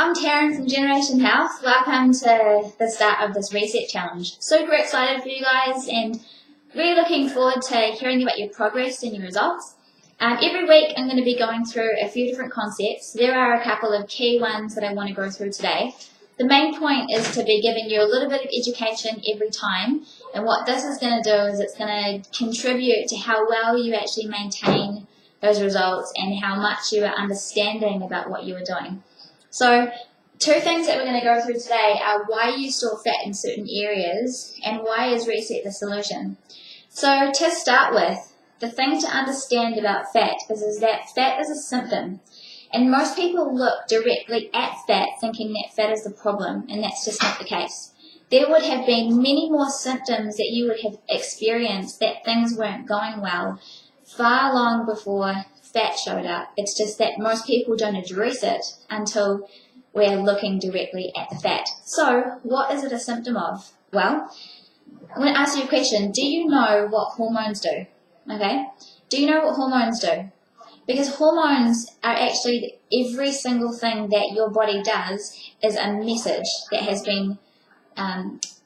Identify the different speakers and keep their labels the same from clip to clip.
Speaker 1: I'm Tarryn from Generation Health. Welcome to the start of this reset challenge. Super excited for you guys and really looking forward to hearing about your progress and your results. Every week I'm going to be going through a few different concepts. There are a couple of key ones that I want to go through today. The main point is to be giving you a little bit of education every time, and what this is going to do is it's going to contribute to how well you actually maintain those results and how much you are understanding about what you are doing. So, two things that we're going to go through today are why you store fat in certain areas and why is reset the solution. So, to start with, the thing to understand about fat is that fat is a symptom. And most people look directly at fat thinking that fat is the problem, and that's just not the case. There would have been many more symptoms that you would have experienced that things weren't going well far long before fat showed up. It's just that most people don't address it until we're looking directly at the fat. So, what is it a symptom of? Well, I'm going to ask you a question. Do you know what hormones do? Okay? Do you know what hormones do? Because hormones are actually every single thing that your body does is a message that has been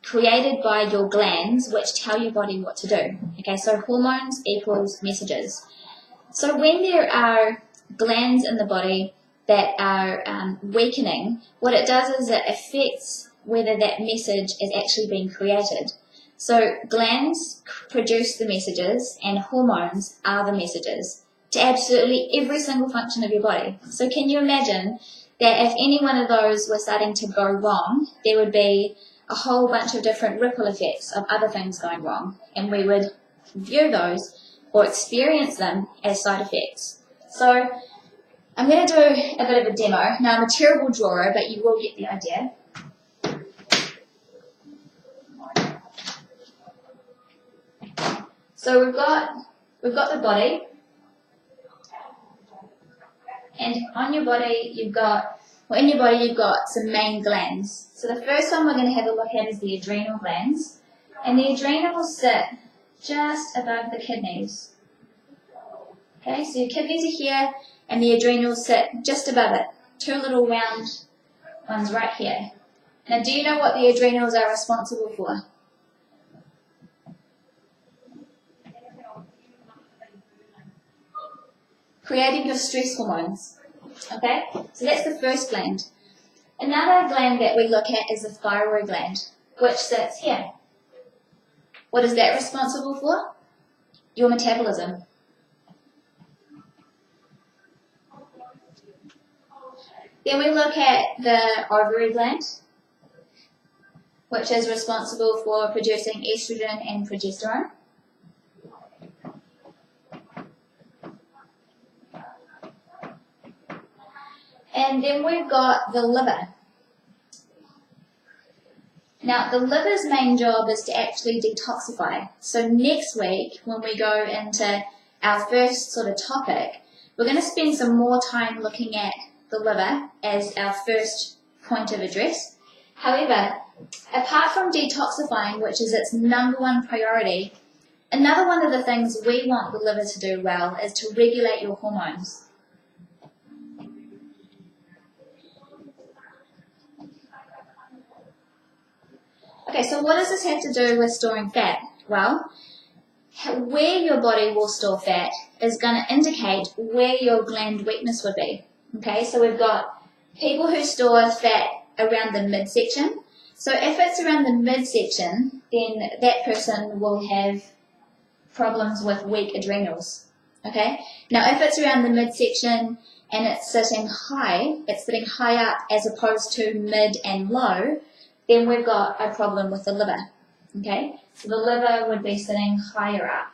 Speaker 1: created by your glands which tell your body what to do. Okay, so hormones equals messages. So when there are glands in the body that are weakening, what it does is it affects whether that message is actually being created. So glands produce the messages and hormones are the messages to absolutely every single function of your body. So can you imagine that if any one of those were starting to go wrong, there would be a whole bunch of different ripple effects of other things going wrong, and we would view those or experience them as side effects. So I'm going to do a bit of a demo. Now I'm a terrible drawer, but you will get the idea. So we've got the body, and in your body you've got some main glands. So the first one we're going to have a look at is the adrenal glands, and the adrenals sit just above the kidneys. Okay, so your kidneys are here, and the adrenals sit just above it. Two little round ones right here. Now, do you know what the adrenals are responsible for? Creating your stress hormones. Okay, so that's the first gland. Another gland that we look at is the thyroid gland, which sits here. What is that responsible for? Your metabolism. Then we look at the ovary gland, which is responsible for producing estrogen and progesterone. And then we've got the liver. Now, the liver's main job is to actually detoxify. So next week, when we go into our first sort of topic, we're going to spend some more time looking at the liver as our first point of address. However, apart from detoxifying, which is its number one priority, another one of the things we want the liver to do well is to regulate your hormones. Okay, so what does this have to do with storing fat? Well, where your body will store fat is going to indicate where your gland weakness would be. Okay, so we've got people who store fat around the midsection. So if it's around the midsection, then that person will have problems with weak adrenals. Okay, now if it's around the midsection and it's sitting high up as opposed to mid and low, then we've got a problem with the liver. Okay, so the liver would be sitting higher up.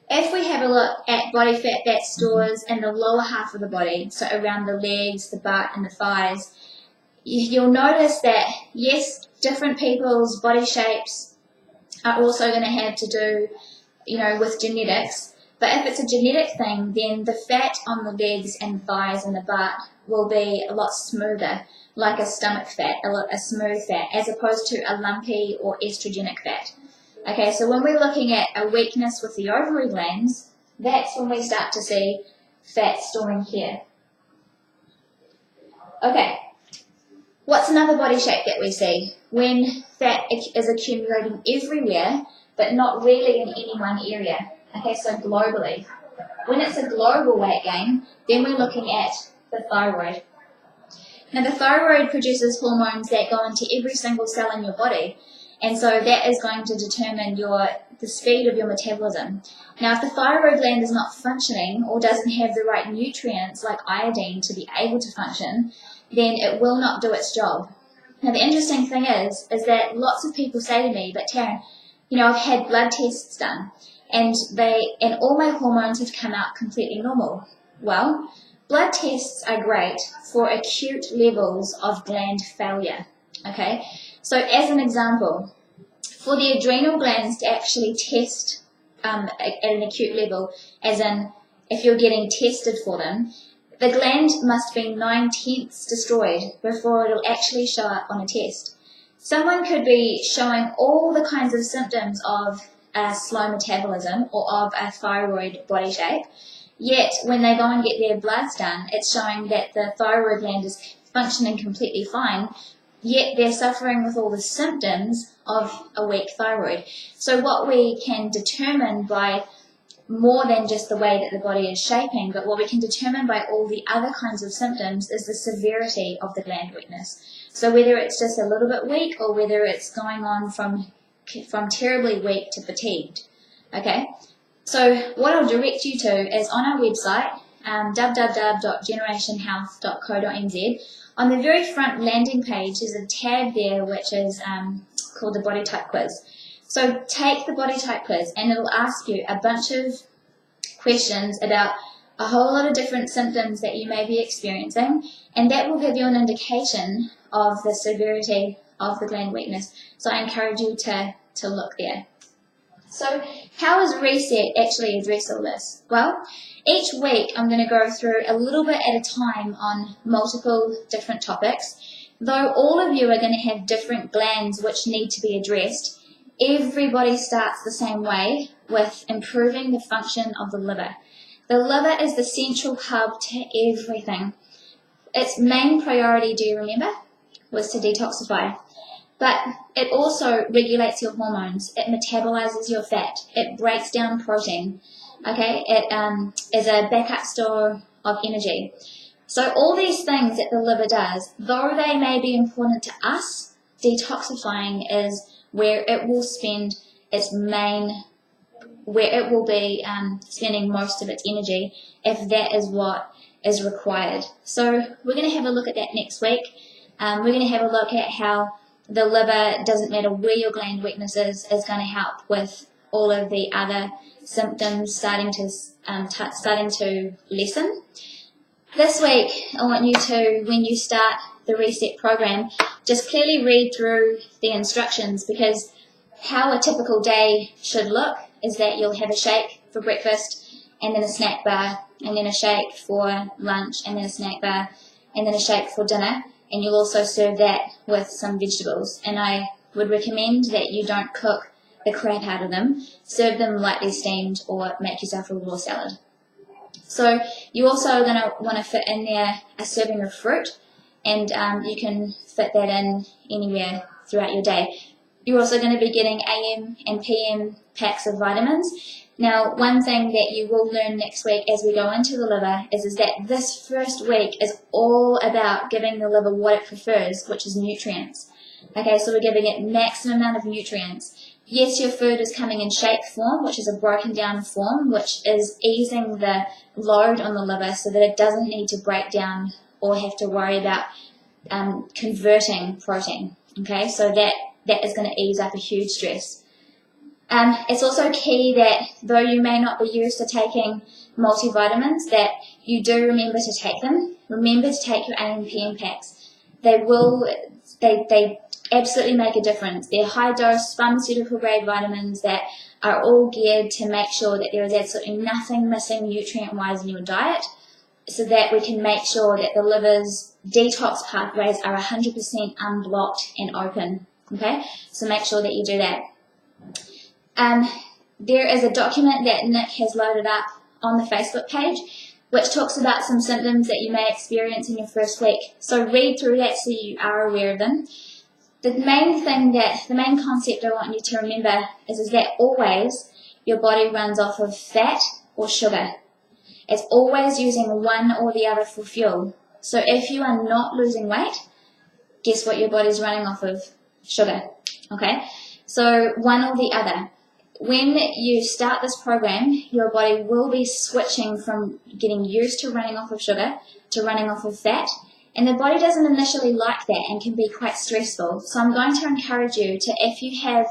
Speaker 1: If we have a look at body fat that stores in the lower half of the body, so around the legs, the butt and the thighs, you'll notice that, yes, different people's body shapes are also going to have to do, with genetics. But if it's a genetic thing, then the fat on the legs and thighs and the butt will be a lot smoother, like a stomach fat, a smooth fat, as opposed to a lumpy or estrogenic fat. Okay, so when we're looking at a weakness with the ovary glands, that's when we start to see fat storing here. Okay, what's another body shape that we see? When fat is accumulating everywhere, but not really in any one area. Okay, so globally. When it's a global weight gain, then we're looking at the thyroid. Now the thyroid produces hormones that go into every single cell in your body, and so that is going to determine the speed of your metabolism. Now if the thyroid gland is not functioning or doesn't have the right nutrients like iodine to be able to function, then it will not do its job. Now the interesting thing is that lots of people say to me, but Tarryn, I've had blood tests done and all my hormones have come out completely normal. Well, blood tests are great for acute levels of gland failure. Okay, so as an example, for the adrenal glands to actually test at an acute level, as in if you're getting tested for them, the gland must be 9/10 destroyed before it'll actually show up on a test. Someone could be showing all the kinds of symptoms of a slow metabolism or of a thyroid body shape, yet when they go and get their bloods done, it's showing that the thyroid gland is functioning completely fine, yet they're suffering with all the symptoms of a weak thyroid. So what we can determine by more than just the way that the body is shaping, but what we can determine by all the other kinds of symptoms is the severity of the gland weakness. So whether it's just a little bit weak or whether it's going on from terribly weak to fatigued. Okay, so what I'll direct you to is on our website, www.generationhealth.co.nz. On the very front landing page, there's a tab there which is called the Body Type Quiz. So take the Body Type Quiz and it'll ask you a bunch of questions about a whole lot of different symptoms that you may be experiencing, and that will give you an indication of the severity of the gland weakness. So I encourage you to look there. So how does Reset actually address all this? Well, each week I'm going to go through a little bit at a time on multiple different topics. Though all of you are going to have different glands which need to be addressed, everybody starts the same way with improving the function of the liver. The liver is the central hub to everything. Its main priority, do you remember, was to detoxify. But it also regulates your hormones. It metabolizes your fat. It breaks down protein. Okay, it is a backup store of energy. So all these things that the liver does, though they may be important to us, detoxifying is where it will spend spending most of its energy, if that is what is required. So we're going to have a look at that next week. We're going to have a look at how the liver, doesn't matter where your gland weakness is going to help with all of the other symptoms starting to lessen. This week, I want you to, when you start the Reset program, just clearly read through the instructions, because how a typical day should look is that you'll have a shake for breakfast, and then a snack bar, and then a shake for lunch, and then a snack bar, and then a shake for dinner, and you'll also serve that with some vegetables. And I would recommend that you don't cook the crap out of them. Serve them lightly steamed or make yourself a raw salad. So you also are going to want to fit in there a serving of fruit, and you can fit that in anywhere throughout your day. You're also going to be getting AM and PM packs of vitamins. Now, one thing that you will learn next week as we go into the liver is that this first week is all about giving the liver what it prefers, which is nutrients. Okay, so we're giving it maximum amount of nutrients. Yes, your food is coming in shake form, which is a broken down form, which is easing the load on the liver so that it doesn't need to break down or have to worry about converting protein. Okay, so that is going to ease up a huge stress. It's also key that though you may not be used to taking multivitamins, that you do remember to take them. Remember to take your AM and PM packs. They absolutely make a difference. They're high dose pharmaceutical grade vitamins that are all geared to make sure that there is absolutely nothing missing nutrient wise in your diet, so that we can make sure that the liver's detox pathways are 100% unblocked and open. Okay, so make sure that you do that. There is a document that Nick has loaded up on the Facebook page. which talks about some symptoms that you may experience in your first week. So read through that so you are aware of them. The main concept I want you to remember is that always your body runs off of fat or sugar. It's always using one or the other for fuel. So if you are not losing weight, guess what your body's running off of? Sugar. Okay? So one or the other. When you start this program, your body will be switching from getting used to running off of sugar to running off of fat. And the body doesn't initially like that and can be quite stressful. So I'm going to encourage you to, if you have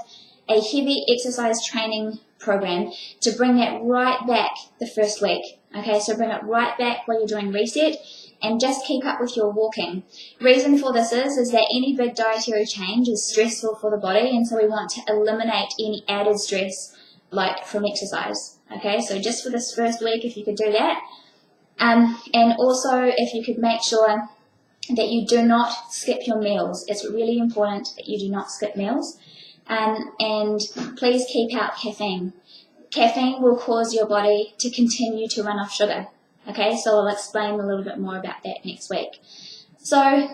Speaker 1: a heavy exercise training program, to bring that right back the first week. Okay, so bring it right back while you're doing reset and just keep up with your walking. Reason for this is that any big dietary change is stressful for the body, and so we want to eliminate any added stress like from exercise. Okay, so just for this first week, if you could do that. And also if you could make sure that you do not skip your meals. It's really important that you do not skip meals. And please keep out caffeine. Caffeine will cause your body to continue to run off sugar. Okay, so I'll explain a little bit more about that next week. So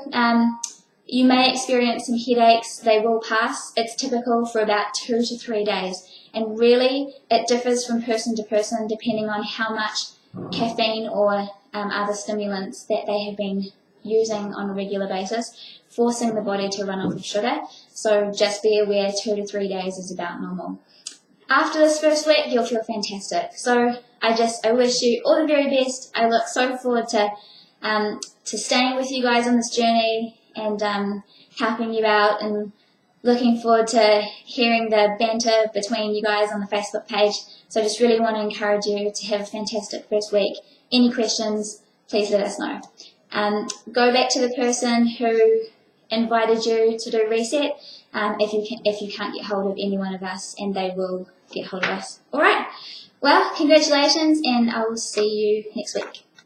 Speaker 1: you may experience some headaches. They will pass. It's typical for about 2 to 3 days. And really, it differs from person to person depending on how much caffeine or other stimulants that they have been using on a regular basis, forcing the body to run off of sugar. So just be aware 2 to 3 days is about normal. After this first week, you'll feel fantastic. So I wish you all the very best. I look so forward to staying with you guys on this journey and helping you out, and looking forward to hearing the banter between you guys on the Facebook page. So I just really want to encourage you to have a fantastic first week. Any questions, please let us know. Go back to the person who invited you to do reset if you can't get hold of any one of us, and they will get hold of us. All right. Well, congratulations, and I will see you next week.